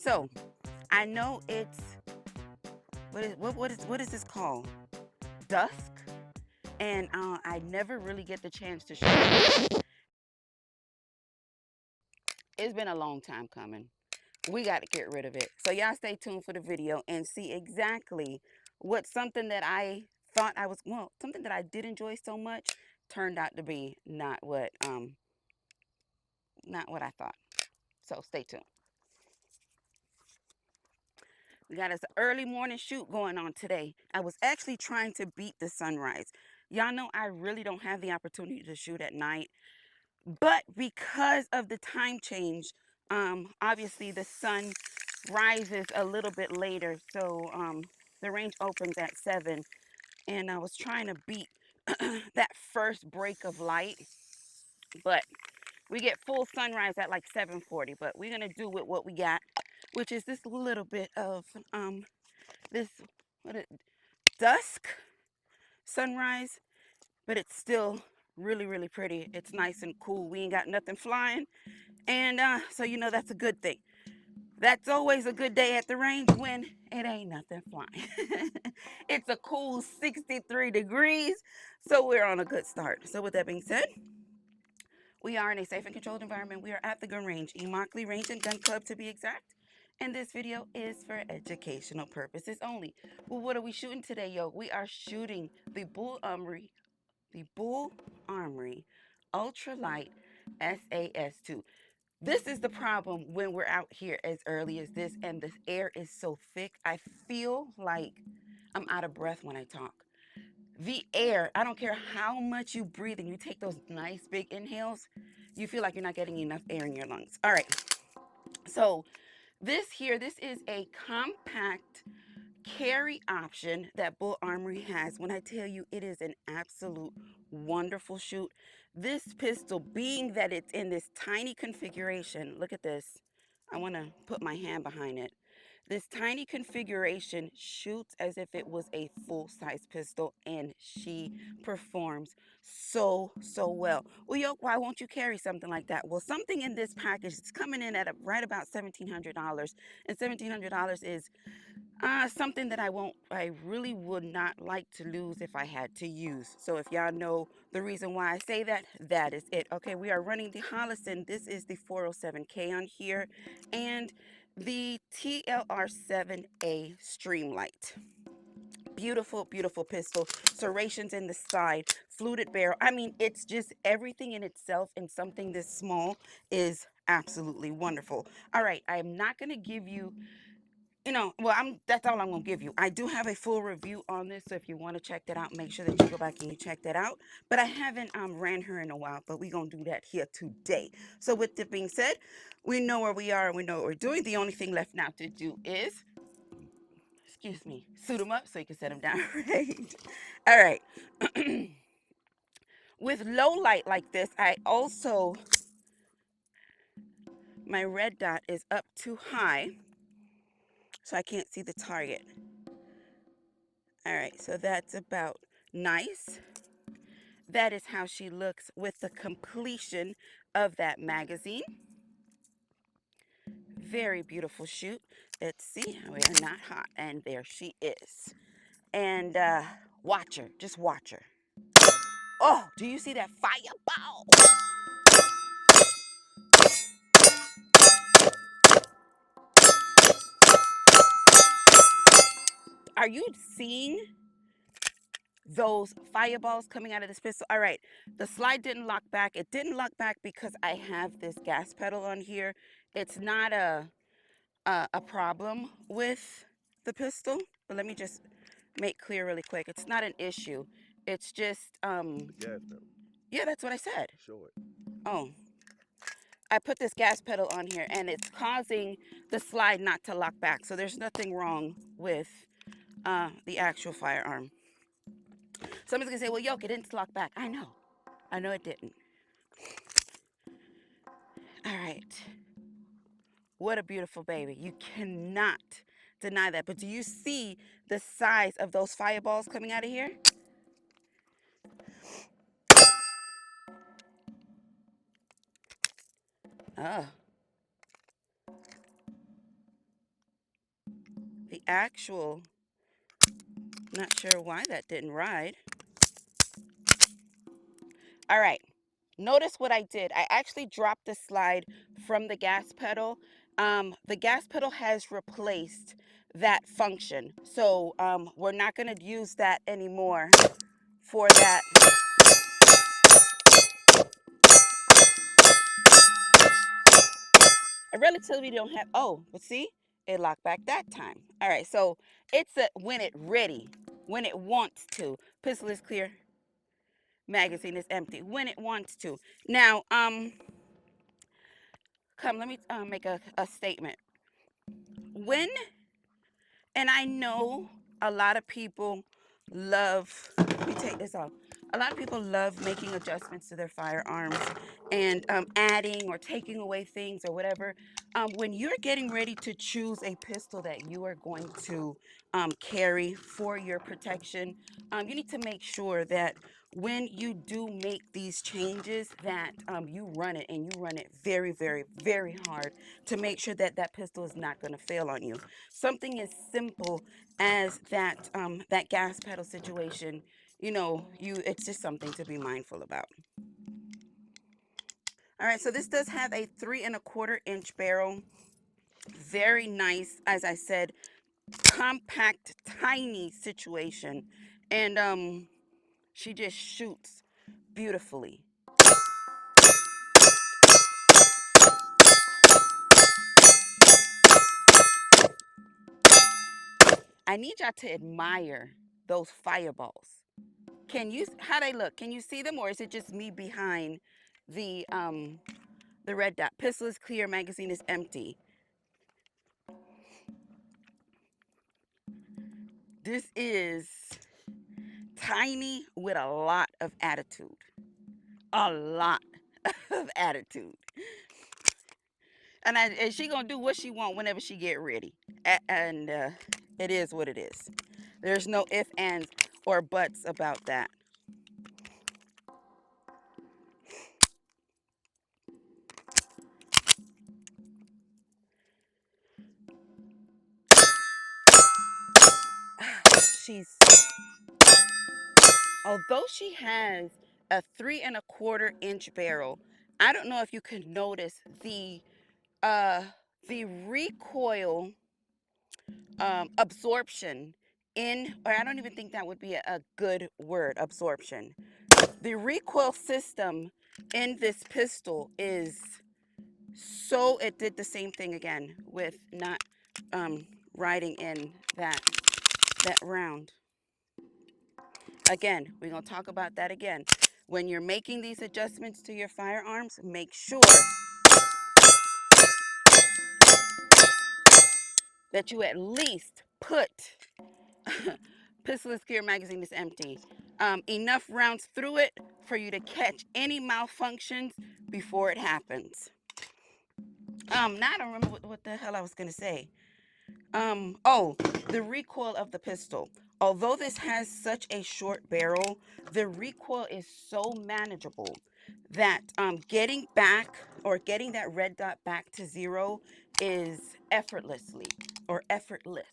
So I know it's what is this called? Dusk, and I never really get the chance to show it. It's been a long time coming. We got to get rid of it. So y'all stay tuned for the video and see exactly what something that I thought I was, well, something that I did enjoy so much turned out to be not what I thought. So stay tuned. We got us an early morning shoot going on today. I was actually trying to beat the sunrise. Y'all know I really don't have the opportunity to shoot at night, but because of the time change, obviously the sun rises a little bit later. So the range opens at 7, and I was trying to beat that first break of light, but we get full sunrise at like 7:40. But we're gonna do with what we got, which is this little bit of this what it, dusk sunrise, but it's still really pretty. It's nice and cool. We ain't got nothing flying, and so that's a good thing. That's always a good day at the range when it ain't nothing flying. It's a cool 63 degrees, so we're on a good start. So with that being said, we are in a safe and controlled environment. We are at the gun range, Immokalee Range and Gun Club to be exact. And this video is for educational purposes only. Well, what are we shooting today, yo? We are shooting the Bull Armory Ultralight SAS2. This is the problem when we're out here as early as this and the air is so thick. I feel like I'm out of breath when I talk. The air, I don't care how much you breathe and you take those nice big inhales, you feel like you're not getting enough air in your lungs. All right. So, this is a compact carry option that Bull Armory has. When I tell you it is an absolute wonderful shoot, this pistol, being that it's in this tiny configuration, look at this. I want to put my hand behind it. This tiny configuration shoots as if it was a full-size pistol, and she performs so well. Well, yo, why won't you carry something like that? Well, something in this package is coming in at right about $1,700, and $1,700 is something that I really would not like to lose if I had to use. So if y'all know the reason why I say that, that is it. Okay, we are running the Holliston. This is the 407K on here, and the TLR7A Streamlight. Beautiful pistol. Serrations in the side, fluted barrel. I mean, it's just everything in itself, and something this small is absolutely wonderful. All right, I'm not going to give you well, that's all I'm gonna give you. I do have a full review on this, so if you want to check that out, make sure that you go back and you check that out. But I haven't ran her in a while, but we're gonna do that here today. So with that being said, we know where we are and we know what we're doing. The only thing left now to do is, excuse me, suit them up so you can set them down right. All right. With low light like this, I also, my red dot is up too high, so I can't see the target. All right, so that's about nice. That is how she looks with the completion of that magazine. Very beautiful shoot. Let's see. We are not hot. And there she is. And watch her. Just watch her. Oh, do you see that fireball? Are you seeing those fireballs coming out of this pistol? All right. The slide didn't lock back. It didn't lock back because I have this gas pedal on here. It's not a problem with the pistol, but let me just make clear really quick. It's not an issue. It's just The gas pedal. yeah, that's what I said. Show it. Oh, I put this gas pedal on here and it's causing the slide not to lock back. So there's nothing wrong with the actual firearm. Somebody's gonna say, well, Yoke, it didn't lock back. I know. I know it didn't. All right. What a beautiful baby. You cannot deny that. But do you see the size of those fireballs coming out of here? Oh, The actual, not sure why that didn't ride. All right. Notice what I did. I actually dropped the slide from the gas pedal. The gas pedal has replaced that function. So we're not going to use that anymore for that. I relatively don't have, oh, but see, it locked back that time. All right, so it's a when it ready, when it wants to. Pistol is clear, magazine is empty, when it wants to. Now, let me make a statement. When, and I know a lot of people love, let me take this off. A lot of people love making adjustments to their firearms and adding or taking away things or whatever. When you're getting ready to choose a pistol that you are going to carry for your protection, you need to make sure that when you do make these changes that you run it, and you run it very, very, very hard to make sure that that pistol is not going to fail on you. Something as simple as that gas pedal situation, it's just something to be mindful about. All right, so this does have a 3¼ inch barrel. Very nice, as I said, compact, tiny situation. And she just shoots beautifully. I need y'all to admire those fireballs. How they look? Can you see them, or is it just me behind the red dot? Pistol is clear, magazine is empty. This is tiny with a lot of attitude. A lot of attitude. And she gonna do what she want whenever she get ready. And it is what it is. There's no ifs, ands, or buts about that. She's Although she has a 3¼ inch barrel, I don't know if you can notice uh the recoil absorption or I don't even think that would be a good word, absorption. The recoil system in this pistol is so, it did the same thing again with not riding in that round. Again, we're going to talk about that again. When you're making these adjustments to your firearms, make sure that you at least put pistol is clear, magazine is empty. Enough rounds through it for you to catch any malfunctions before it happens. Now I don't remember what the hell I was gonna say. Oh, the recoil of the pistol. Although this has such a short barrel, the recoil is so manageable that getting back or getting that red dot back to 0 is effortlessly or effortless.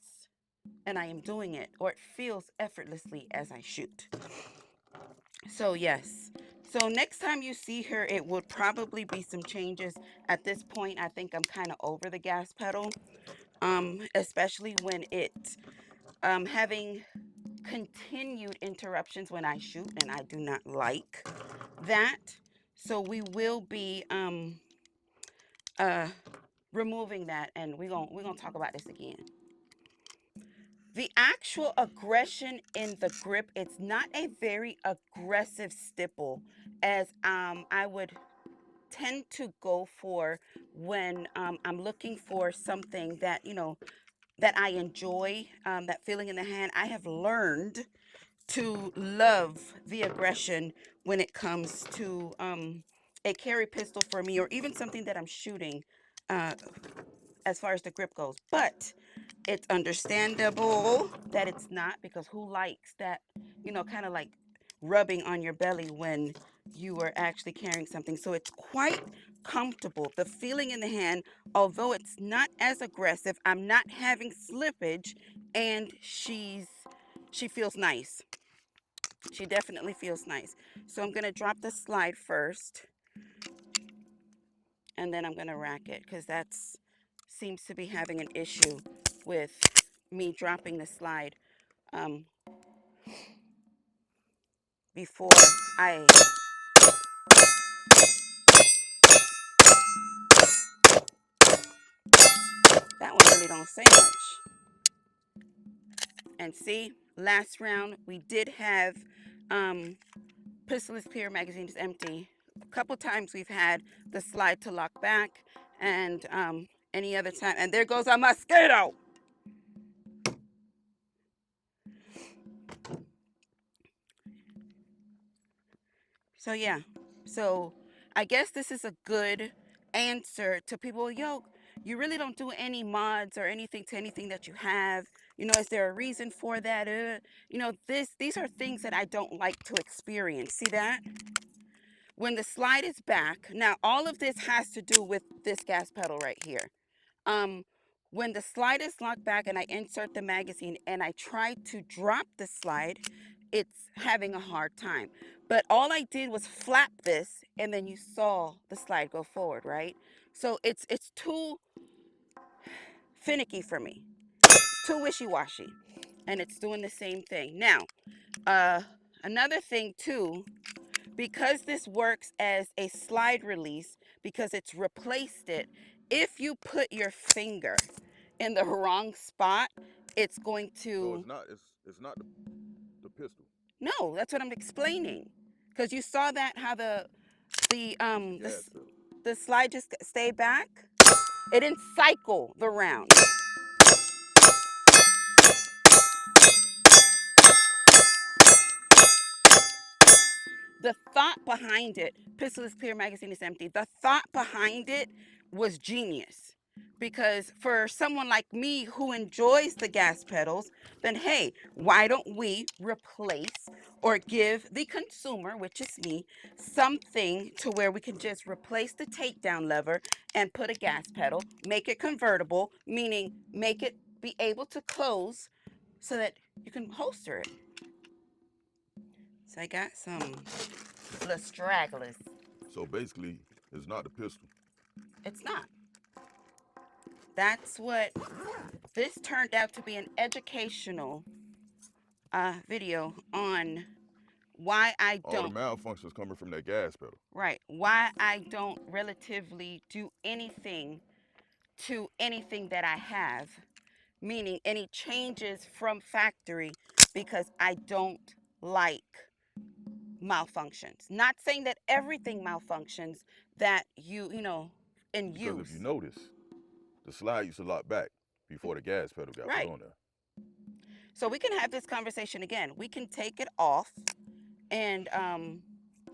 And I am doing it, or it feels effortlessly as I shoot. So yes. So next time you see her, it would probably be some changes. At this point, I think I'm kind of over the gas pedal, especially when it having continued interruptions when I shoot, and I do not like that. So we will be uh, removing that, and we're gonna talk about this again. The actual aggression in the grip, it's not a very aggressive stipple as I would tend to go for when I'm looking for something that, that I enjoy, that feeling in the hand. I have learned to love the aggression when it comes to a carry pistol for me, or even something that I'm shooting uh, as far as the grip goes. But it's understandable that it's not, because who likes that, kind of like rubbing on your belly when you are actually carrying something. So it's quite comfortable. The feeling in the hand, although it's not as aggressive, I'm not having slippage, and she feels nice. She definitely feels nice. So I'm going to drop the slide first, and then I'm going to rack it, because that's seems to be having an issue with me dropping the slide um, before I... That one really don't say much. And see, last round we did have Pistless Clear magazine is empty. A couple times we've had the slide to lock back, and any other time. And there goes a mosquito. So yeah, so I guess this is a good answer to people. Yo, you really don't do any mods or anything to anything that you have. You know, is there a reason for that? You know, these are things that I don't like to experience. See that? When the slide is back, now all of this has to do with this gas pedal right here. Um, when the slide is locked back and I insert the magazine and I try to drop the slide, it's having a hard time. But all I did was flap this, and then you saw the slide go forward, right? So it's too finicky for me. It's too wishy-washy, and it's doing the same thing. Now, another thing too, because this works as a slide release, because it's replaced it, if you put your finger in the wrong spot, it's going So to... it's not the pistol. No, that's what I'm explaining. Because you saw that how the It's the um the, gas pedal. the slide just stayed back. It didn't cycle the round. The thought behind it, Pistol is Clear, magazine is empty. The thought behind it was genius. Because for someone like me who enjoys the gas pedals, then hey, why don't we replace or give the consumer, which is me, something to where we can just replace the takedown lever and put a gas pedal, make it convertible, meaning make it be able to close so that you can holster it. So I got some little stragglers. So basically, it's not the pistol. It's not. That's what this turned out to be, an educational video on why I All the don't, malfunctions coming from that gas pedal. right, why I don't relatively do anything to anything that I have, meaning any changes from factory, because I don't like malfunctions. Not saying that everything malfunctions that you know, in Because if you use. notice, the slide used to lock back before the gas pedal got put Right. on there. So we can have this conversation again. We can take it off and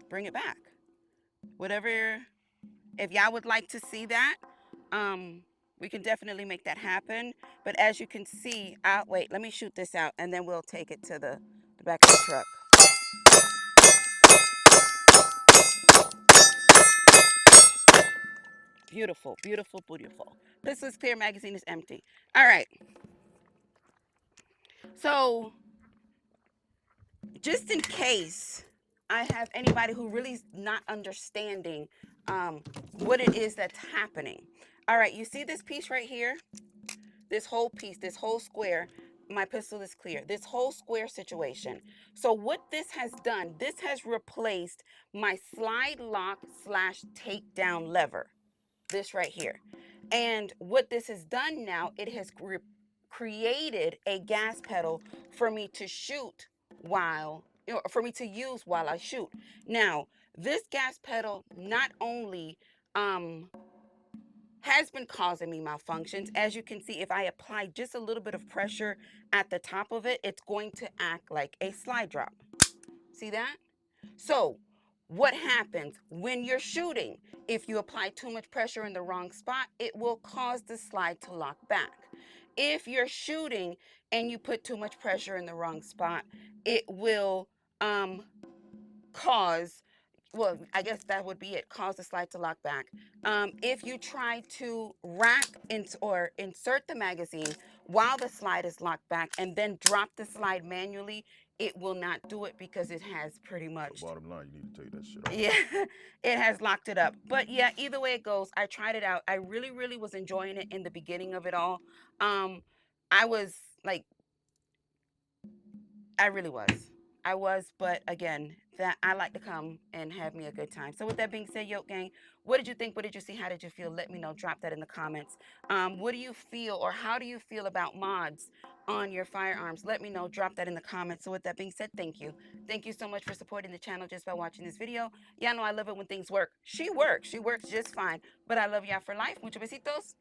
bring it back. Whatever, if y'all would like to see that, we can definitely make that happen. But as you can see, wait, let me shoot this out, and then we'll take it to the back of the truck. Beautiful, beautiful, beautiful. Pistol is Clear, magazine is empty. All right. So just in case I have anybody who really is not understanding what it is that's happening. All right, you see this piece right here? This whole piece, this whole square, my pistol is clear. This whole square situation. So what this has done, this has replaced my slide lock slash takedown lever. This right here. And what this has done now, it has created a gas pedal for me to shoot while, for me to use while I shoot. Now, this gas pedal not only has been causing me malfunctions. As you can see, if I apply just a little bit of pressure at the top of it, it's going to act like a slide drop. See that? So what happens when you're shooting? If you apply too much pressure in the wrong spot, it will cause the slide to lock back. If you're shooting and you put too much pressure in the wrong spot, it will cause well, I guess that would be it, cause the slide to lock back. If you try to or insert the magazine while the slide is locked back and then drop the slide manually, it will not do it because it has pretty So much, bottom line, you need to take that shit off. yeah, it has locked it up. But yeah, either way it goes, I tried it out. I really, really was enjoying it in the beginning of it all. Um, I was like, I really was. I was, but again, that I like to come and have me a good time. So with that being said, Yoke Gang, what did you think? What did you see? How did you feel? Let me know. Drop that in the comments. What do you feel, or how do you feel about mods on your firearms? Let me know. Drop that in the comments. So with that being said, thank you. Thank you so much for supporting the channel just by watching this video. Y'all know I love it when things work. She works. She works just fine. But I love y'all for life. Muchos besitos.